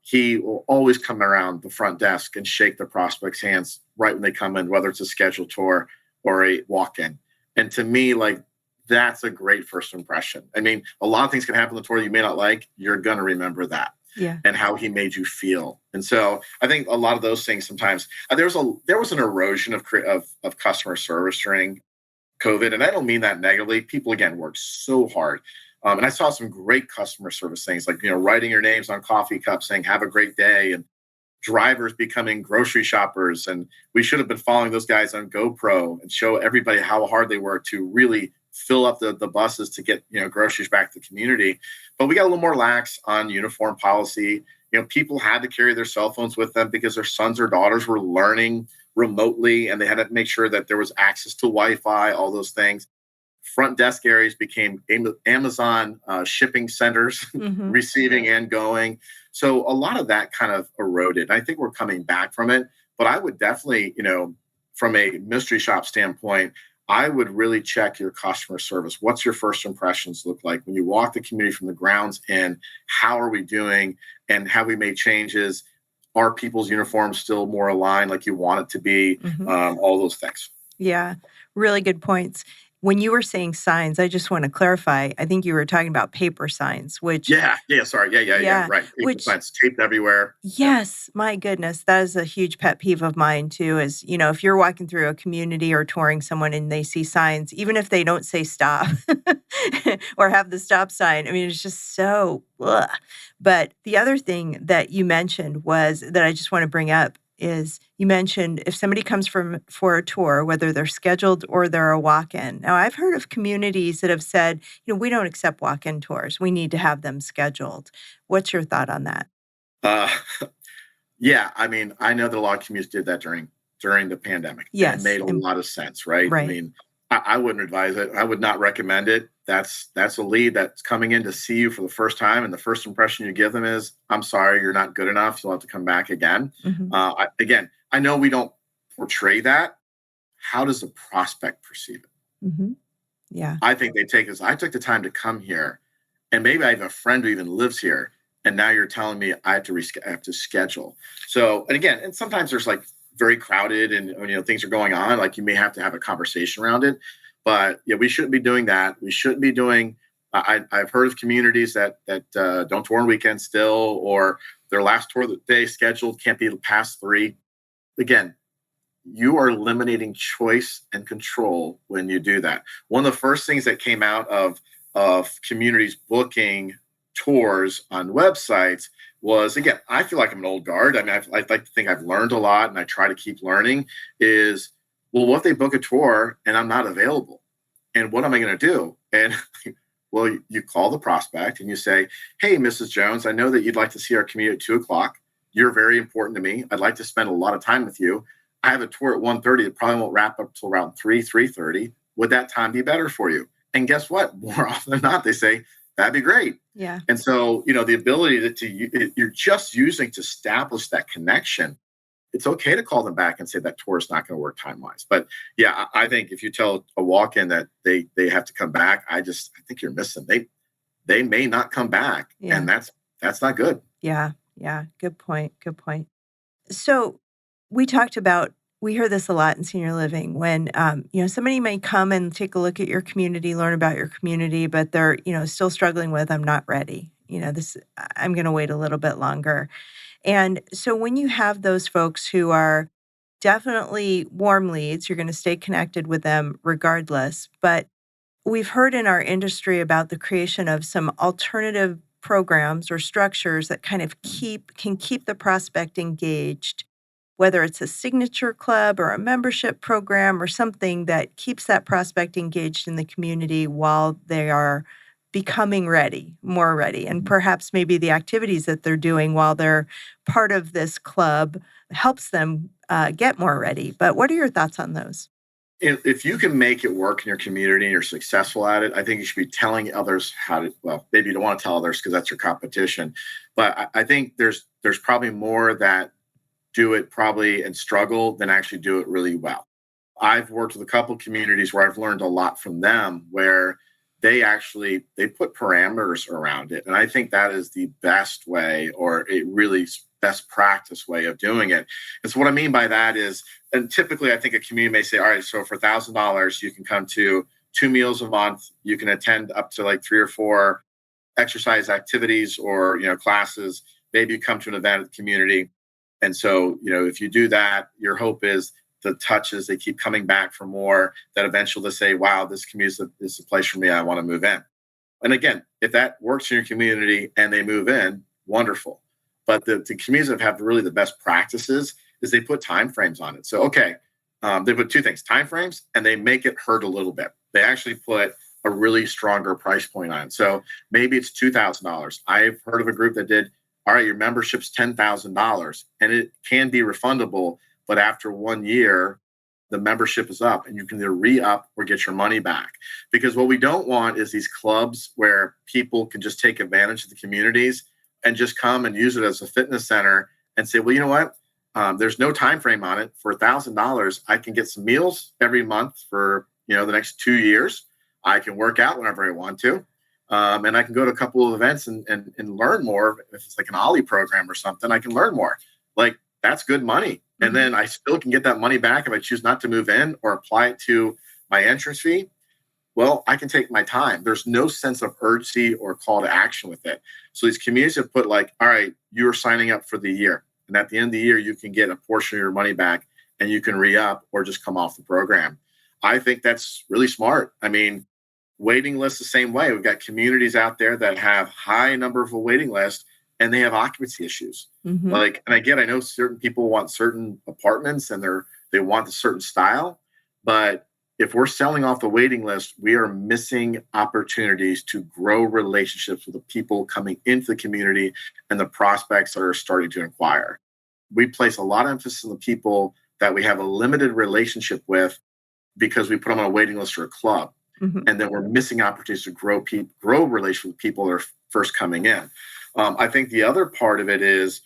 he will always come around the front desk and shake the prospect's hands right when they come in, whether it's a scheduled tour or a walk-in. And to me, like, that's a great first impression. I mean, a lot of things can happen on the tour you may not like. You're going to remember that. Yeah. And how he made you feel. And so I think a lot of those things sometimes there was an erosion of customer service during COVID. And I don't mean that negatively. People, again, worked so hard. And I saw some great customer service things like, writing your names on coffee cups saying, have a great day, and drivers becoming grocery shoppers. And we should have been following those guys on GoPro and show everybody how hard they work to really fill up the buses to get groceries back to the community. But we got a little more lax on uniform policy. People had to carry their cell phones with them because their sons or daughters were learning remotely, and they had to make sure that there was access to Wi-Fi, all those things. Front desk areas became Amazon shipping centers, receiving and going. So a lot of that kind of eroded. I think we're coming back from it, but I would definitely, from a mystery shop standpoint, I would really check your customer service. What's your first impressions look like when you walk the community from the grounds in? How are we doing? And have we made changes? Are people's uniforms still more aligned like you want it to be? All those things. Yeah, really good points. When you were saying signs, I just want to clarify. I think you were talking about paper signs, which... Sorry. Yeah. Right. Paper signs taped everywhere. Yes. My goodness. That is a huge pet peeve of mine too, is, if you're walking through a community or touring someone and they see signs, even if they don't say stop or have the stop sign, I mean, it's just so... Ugh. But the other thing that you mentioned was that I just want to bring up is you mentioned if somebody comes for a tour, whether they're scheduled or they're a walk-in. Now, I've heard of communities that have said, we don't accept walk-in tours. We need to have them scheduled. What's your thought on that? Yeah, I mean, I know that a lot of communities did that during the pandemic. Yes. It made a lot of sense, right? Right. I mean, I wouldn't advise it. I would not recommend it. That's a lead that's coming in to see you for the first time, and the first impression you give them is, "I'm sorry, you're not good enough. You'll have to come back again." Again, I know we don't portray that. How does the prospect perceive it? Yeah, I think they take this. I took the time to come here, and maybe I have a friend who even lives here, and now you're telling me I have to schedule. So, and again, and sometimes there's like very crowded and things are going on, like you may have to have a conversation around it. But yeah, we shouldn't be doing that. We shouldn't be doing I've heard of communities that don't tour on weekends still, or their last tour that they scheduled can't be past 3. Again, you are eliminating choice and control when you do that. One of the first things that came out of communities booking tours on websites was, again, I feel like I'm an old guard. I mean, I like to think I've learned a lot, and I try to keep learning, is, well, what if they book a tour and I'm not available? And what am I going to do? And well, you call the prospect and you say, "Hey, Mrs. Jones, I know that you'd like to see our community at 2:00. You're very important to me. I'd like to spend a lot of time with you. I have a tour at 1:30. It probably won't wrap up till around 3:30. Would that time be better for you?" And guess what? More often than not, they say, "That'd be great." Yeah. And so, the ability to you're just using to establish that connection. It's okay to call them back and say that tour is not going to work time-wise. But yeah, I think if you tell a walk-in that they have to come back, I think you're missing. They may not come back, and that's not good. Yeah. Good point. So we talked about, we hear this a lot in senior living when, somebody may come and take a look at your community, learn about your community, but they're, still struggling with, "I'm not ready. I'm going to wait a little bit longer." And so when you have those folks who are definitely warm leads, you're going to stay connected with them regardless. But we've heard in our industry about the creation of some alternative programs or structures that kind of can keep the prospect engaged, whether it's a signature club or a membership program or something that keeps that prospect engaged in the community while they are becoming ready, more ready. And perhaps maybe the activities that they're doing while they're part of this club helps them get more ready. But what are your thoughts on those? If you can make it work in your community and you're successful at it, I think you should be telling others how to, well, maybe you don't want to tell others because that's your competition. But I think there's probably more that do it probably and struggle than actually do it really well. I've worked with a couple communities where I've learned a lot from them, where they put parameters around it. And I think that is the best way, or a really best practice way of doing it. And so what I mean by that is, and typically I think a community may say, all right, so for $1,000, you can come to 2 meals a month. You can attend up to like 3 or 4 exercise activities or, classes. Maybe you come to an event at the community. And so, if you do that, your hope is the touches, they keep coming back for more, that eventually they say, wow, this community is a place for me. I want to move in. And again, if that works in your community and they move in, wonderful. But the communities that have really the best practices is they put timeframes on it. So, they put 2 things, timeframes, and they make it hurt a little bit. They actually put a really stronger price point on it. So maybe it's $2,000. I've heard of a group that did, all right, your membership's $10,000 and it can be refundable. But after 1 year, the membership is up and you can either re-up or get your money back. Because what we don't want is these clubs where people can just take advantage of the communities and just come and use it as a fitness center and say, well, you know what? There's no time frame on it. For $1,000, I can get some meals every month for the next 2 years. I can work out whenever I want to. And I can go to a couple of events and learn more. If it's like an Ollie program or something, I can learn more. Like, that's good money. Mm-hmm. And then I still can get that money back if I choose not to move in or apply it to my entrance fee. Well, I can take my time. There's no sense of urgency or call to action with it. So these communities have put like, all right, you're signing up for the year. And at the end of the year, you can get a portion of your money back and you can re-up or just come off the program. I think that's really smart. I mean, waiting lists the same way. We've got communities out there that have high number of a waiting list and they have occupancy issues. Mm-hmm. I know certain people want certain apartments and they want a certain style, but if we're selling off the waiting list, we are missing opportunities to grow relationships with the people coming into the community and the prospects that are starting to inquire. We place a lot of emphasis on the people that we have a limited relationship with because we put them on a waiting list or a club. Mm-hmm. And then we're missing opportunities to grow relationships with people that are first coming in. I think the other part of it is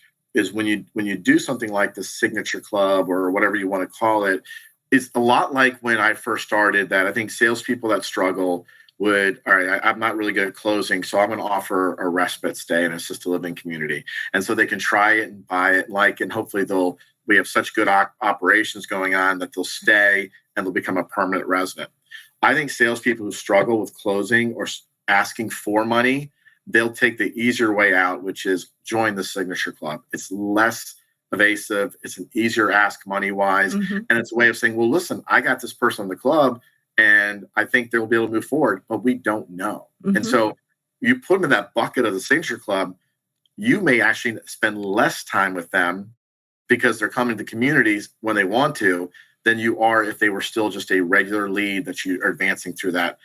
when you do something like the signature club or whatever you want to call it, it's a lot like when I first started, that I think salespeople that struggle would, all right, I'm not really good at closing, so I'm going to offer a respite stay in an assisted living community. And so they can try it and buy it, and hopefully we have such good operations going on that they'll stay and they'll become a permanent resident. I think salespeople who struggle with closing or asking for money, they'll take the easier way out, which is join the signature club. It's less evasive. It's an easier ask money-wise. Mm-hmm. And it's a way of saying, well, listen, I got this person in the club and I think they'll be able to move forward, but we don't know. Mm-hmm. And so you put them in that bucket of the signature club, you may actually spend less time with them because they're coming to communities when they want to than you are if they were still just a regular lead that you are advancing through that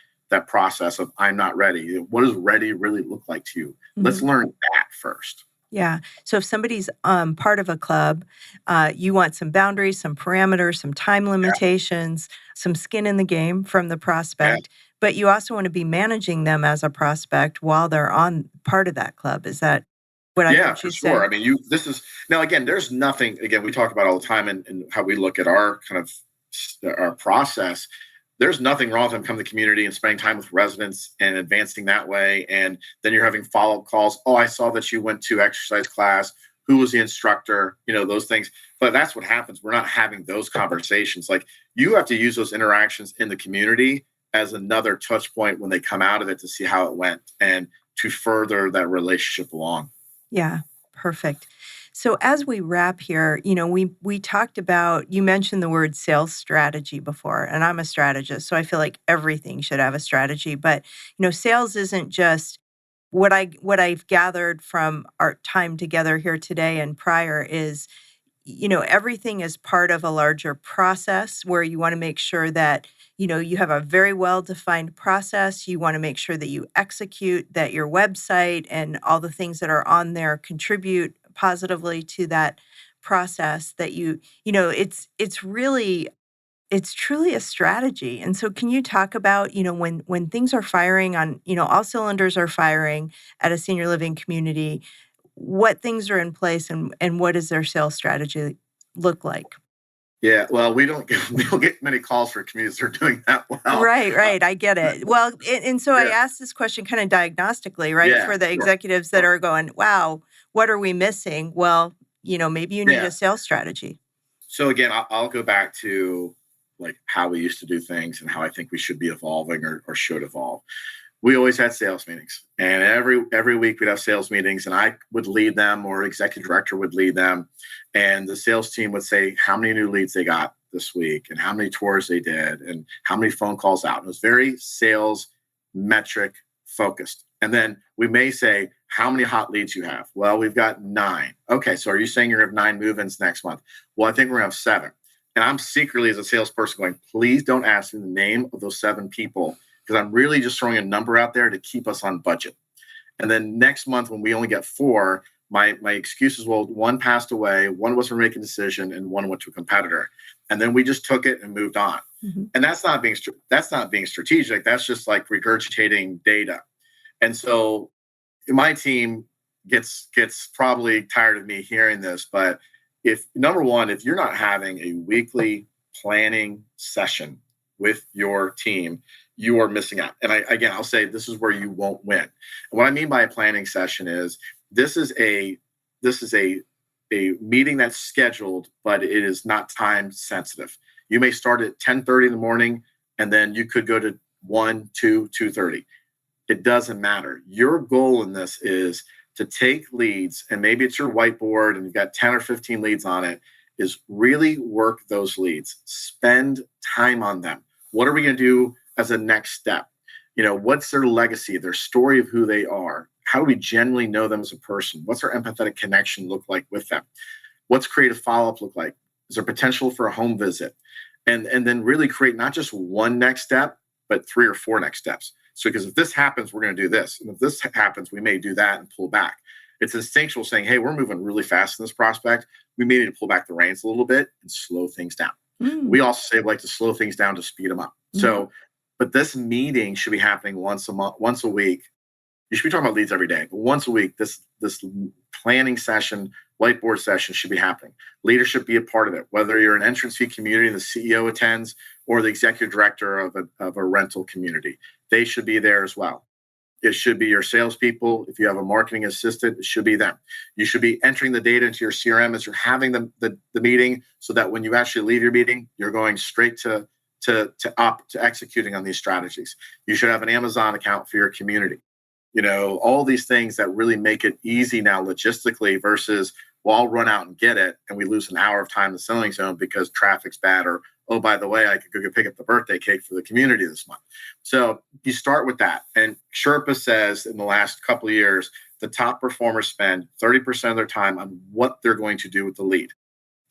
process of, I'm not ready. What does ready really look like to you? Mm-hmm. Let's learn that first. Yeah. So if somebody's part of a club, you want some boundaries, some parameters, some time limitations, some skin in the game from the prospect, but you also want to be managing them as a prospect while they're on part of that club. Is that what I heard you say? Yeah, for sure. I mean, now again, there's nothing, again, we talk about all the time and how we look at our kind of our process. There's nothing wrong with them coming to the community and spending time with residents and advancing that way. And then you're having follow-up calls. Oh, I saw that you went to exercise class. Who was the instructor? Those things. But that's what happens. We're not having those conversations. Like, you have to use those interactions in the community as another touch point when they come out of it to see how it went and to further that relationship along. Yeah, perfect. So as we wrap here, we talked about, you mentioned the word sales strategy before, and I'm a strategist, so I feel like everything should have a strategy. But sales isn't just what I've gathered from our time together here today and prior is, everything is part of a larger process where you want to make sure that, you have a very well-defined process. You want to make sure that you execute, that your website and all the things that are on there contribute positively to that process that it's truly a strategy. And so can you talk about, when things are firing on, all cylinders are firing at a senior living community, what things are in place and what does their sales strategy look like? Yeah, well, we don't get many calls for communities that are doing that well. Right, Uh, right. I get it. Well, and so I yeah, asked this question kind of diagnostically, right, yeah, for the sure, executives that sure. are going, wow, what are we missing? Well, maybe you need Yeah. a sales strategy. So again, I'll go back to like how we used to do things and how I think we should be evolving or should evolve. We always had sales meetings, and every week we'd have sales meetings, and I would lead them, or executive director would lead them, and the sales team would say how many new leads they got this week, and how many tours they did, and how many phone calls out. It was very sales metric focused. And then we may say, how many hot leads you have? Well, we've got 9. Okay, so are you saying you're going to have 9 move-ins next month? Well, I think we're going to have 7. And I'm secretly, as a salesperson, going, please don't ask me the name of those 7 people, because I'm really just throwing a number out there to keep us on budget. And then next month, when we only get 4, my excuse is, well, 1 passed away, 1 was for making a decision, and 1 went to a competitor. And then we just took it and moved on. Mhm. And that's not being strategic. That's just like regurgitating data. And so my team gets probably tired of me hearing this, but if number one, if you're not having a weekly planning session with your team, you are missing out. And I'll say this is where you won't win. And what I mean by a planning session is this is a meeting that's scheduled, but it is not time sensitive. You may start at 10:30 in the morning, and then you could go to 1, 2, 2:30. It doesn't matter. Your goal in this is to take leads, and maybe it's your whiteboard and you've got 10 or 15 leads on it, is really work those leads. Spend time on them. What are we going to do as a next step? What's their legacy, their story of who they are? How do we generally know them as a person? What's our empathetic connection look like with them? What's creative follow-up look like? Is there potential for a home visit? And then really create not just one next step, but 3 or 4 next steps. So because if this happens, we're going to do this. And if this happens, we may do that and pull back. It's instinctual saying, hey, we're moving really fast in this prospect. We may need to pull back the reins a little bit and slow things down. Mm. We also say we like to slow things down to speed them up. So, but this meeting should be happening once a month, once a week. You should be talking about leads every day, but once a week, this planning session, whiteboard session should be happening. Leadership be a part of it, whether you're an entrance fee community and the CEO attends, or the executive director of a rental community. They should be there as well. It should be your salespeople. If you have a marketing assistant, it should be them. You should be entering the data into your CRM as you're having the meeting, so that when you actually leave your meeting, you're going straight to executing on these strategies. You should have an Amazon account for your community. All these things that really make it easy now logistically versus, well, I'll run out and get it, and we lose an hour of time in the selling zone because traffic's bad, or, oh, by the way, I could go pick up the birthday cake for the community this month. So you start with that. And Sherpa says in the last couple of years, the top performers spend 30% of their time on what they're going to do with the lead.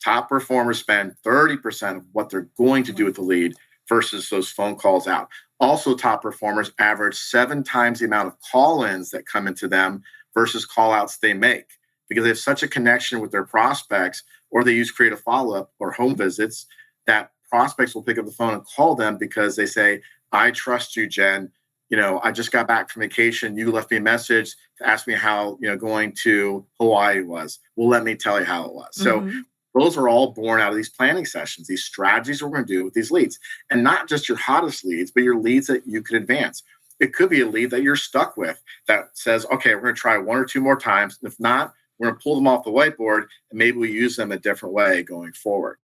Top performers spend 30% of what they're going to do with the lead versus those phone calls out. Also, top performers average 7 times the amount of call-ins that come into them versus call-outs they make, because they have such a connection with their prospects, or they use creative follow-up or home visits, that prospects will pick up the phone and call them because they say, I trust you, Jen. I just got back from vacation. You left me a message to ask me how, going to Hawaii was. Well, let me tell you how it was. So those are all born out of these planning sessions, these strategies we're going to do with these leads. And not just your hottest leads, but your leads that you can advance. It could be a lead that you're stuck with that says, okay, we're going to try 1 or 2 more times. If not, we're going to pull them off the whiteboard, and maybe we use them a different way going forward.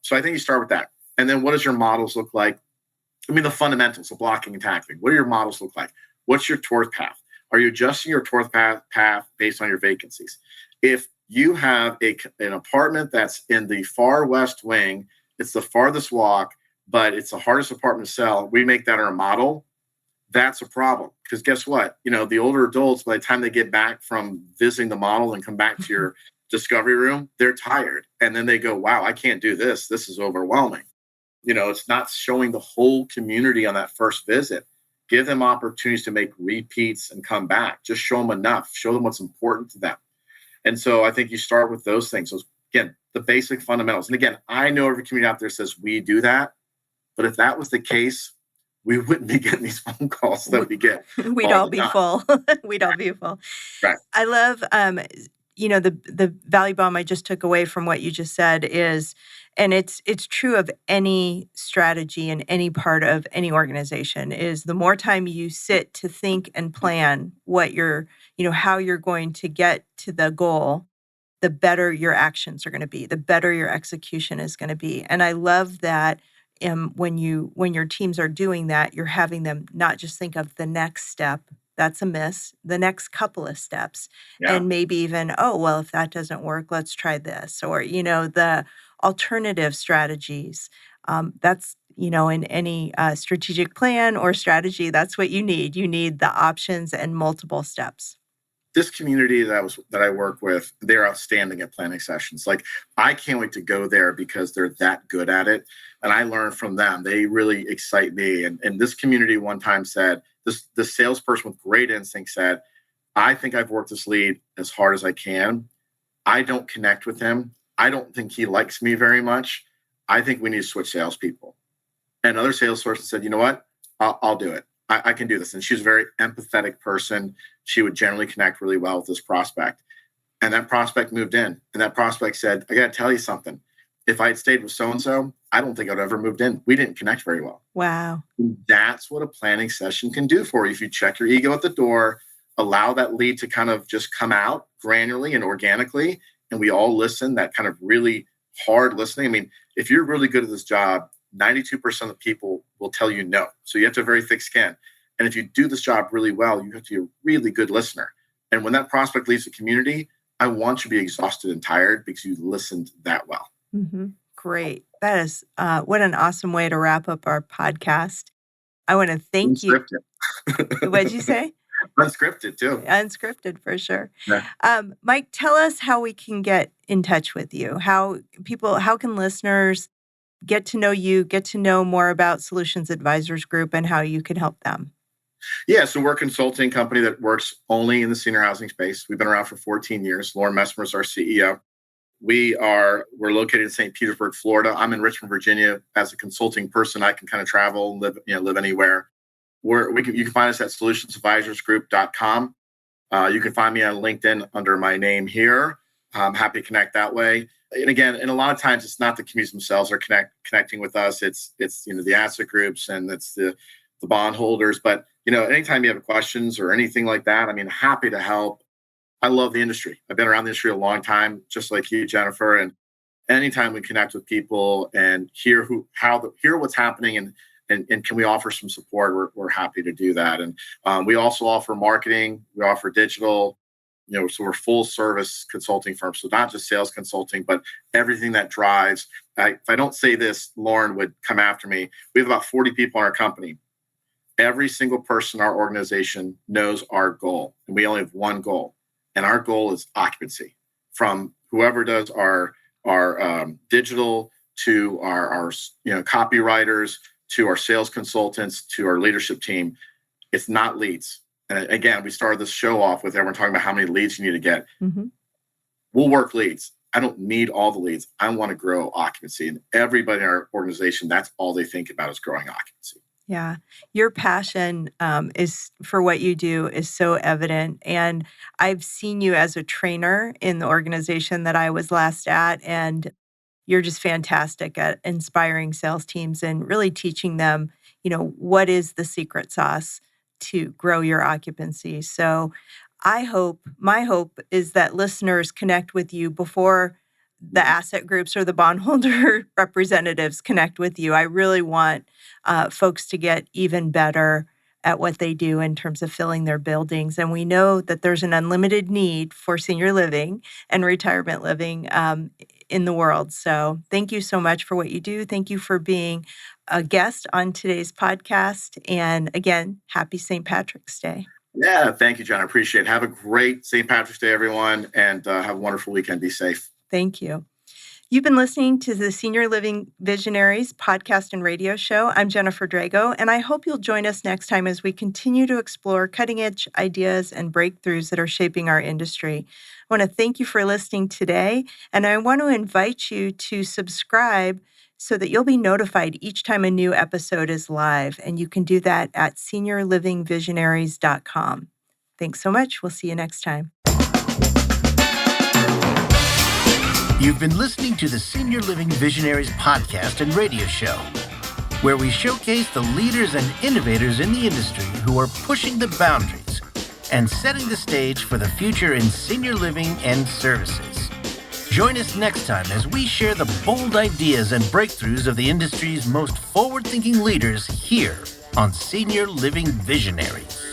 So I think you start with that. And then what does your models look like? The fundamentals of blocking and tackling. What do your models look like? What's your tour path? Are you adjusting your tour path based on your vacancies? If You have an apartment that's in the far west wing. It's the farthest walk, but it's the hardest apartment to sell. We make that our model. That's a problem, because guess what? The older adults, by the time they get back from visiting the model and come back to your discovery room, they're tired. And then they go, wow, I can't do this. This is overwhelming. It's not showing the whole community on that first visit. Give them opportunities to make repeats and come back. Just show them enough. Show them what's important to them. And so I think you start with those things. So again, the basic fundamentals. And again, I know every community out there says we do that. But if that was the case, we wouldn't be getting these phone calls that we get. We'd all be full. We'd all be full. Right. I love, the value bomb I just took away from what you just said is, and it's true of any strategy in any part of any organization, is the more time you sit to think and plan what how you're going to get to the goal, the better your actions are going to be, the better your execution is going to be. And I love that when your teams are doing that, you're having them not just think of the next step, that's a miss, the next couple of steps, and maybe even, oh, well, if that doesn't work, let's try this, or, the alternative strategies. That's, in any strategic plan or strategy, that's what you need. You need the options and multiple steps. This community that I work with, they're outstanding at planning sessions. Like, I can't wait to go there because they're that good at it. And I learn from them. They really excite me. And this community one time said, the salesperson with great instinct said, I think I've worked this lead as hard as I can. I don't connect with him. I don't think he likes me very much. I think we need to switch salespeople. And another salesperson said, you know what? I'll do it. I can do this. And she's a very empathetic person. She would generally connect really well with this prospect. And that prospect moved in. And that prospect said, I got to tell you something. If I had stayed with so-and-so, I don't think I'd ever moved in. We didn't connect very well. Wow. And that's what a planning session can do for you. If you check your ego at the door, allow that lead to kind of just come out granularly and organically, and we all listen, that kind of really hard listening. I mean, if you're really good at this job, 92% of people will tell you no. So you have to have very thick skin. And if you do this job really well, you have to be a really good listener. And when that prospect leaves the community, I want you to be exhausted and tired because you listened that well. Mm-hmm. Great. That is what an awesome way to wrap up our podcast. I want to thank you. Unscripted. What did you say? Unscripted too. Unscripted for sure. Yeah. Mike, tell us how we can get in touch with you. How can listeners get to know you, get to know more about Solutions Advisors Group and how you can help them? Yeah, so we're a consulting company that works only in the senior housing space. We've been around for 14 years. Lauren Messmer is our CEO. We're located in St. Petersburg, Florida. I'm in Richmond, Virginia. As a consulting person, I can kind of travel, live anywhere. You can find us at solutionsadvisorsgroup.com. You can find me on LinkedIn under my name here. I'm happy to connect that way. And again, a lot of times it's not the communities themselves that are connecting with us. It's the asset groups and it's the bondholders. But anytime you have questions or anything like that, I mean, happy to help. I love the industry. I've been around the industry a long time, just like you, Jennifer. And anytime we connect with people and hear what's happening and can we offer some support, we're happy to do that. And we also offer marketing. We offer digital. So we're full service consulting firm. So not just sales consulting, but everything that drives. If I don't say this, Lauren would come after me. We have about 40 people in our company. Every single person in our organization knows our goal. And we only have one goal. And our goal is occupancy. From whoever does our digital to our copywriters to our sales consultants to our leadership team. It's not leads. And again, we started this show off with everyone talking about how many leads you need to get. Mm-hmm. We'll work leads. I don't need all the leads. I want to grow occupancy. And everybody in our organization, that's all they think about is growing occupancy. Yeah. Your passion is for what you do is so evident. And I've seen you as a trainer in the organization that I was last at. And you're just fantastic at inspiring sales teams and really teaching them, what is the secret sauce to grow your occupancy. So my hope is that listeners connect with you before the asset groups or the bondholder representatives connect with you. I really want folks to get even better at what they do in terms of filling their buildings. And we know that there's an unlimited need for senior living and retirement living in the world. So thank you so much for what you do. Thank you for being a guest on today's podcast. And again, happy St. Patrick's Day. Yeah, thank you, John. I appreciate it. Have a great St. Patrick's Day, everyone, and have a wonderful weekend. Be safe. Thank you. You've been listening to the Senior Living Visionaries podcast and radio show. I'm Jennifer Drago, and I hope you'll join us next time as we continue to explore cutting-edge ideas and breakthroughs that are shaping our industry. I want to thank you for listening today, and I want to invite you to subscribe so that you'll be notified each time a new episode is live, and you can do that at seniorlivingvisionaries.com. Thanks so much. We'll see you next time. You've been listening to the Senior Living Visionaries podcast and radio show, where we showcase the leaders and innovators in the industry who are pushing the boundaries and setting the stage for the future in senior living and services. Join us next time as we share the bold ideas and breakthroughs of the industry's most forward-thinking leaders here on Senior Living Visionaries.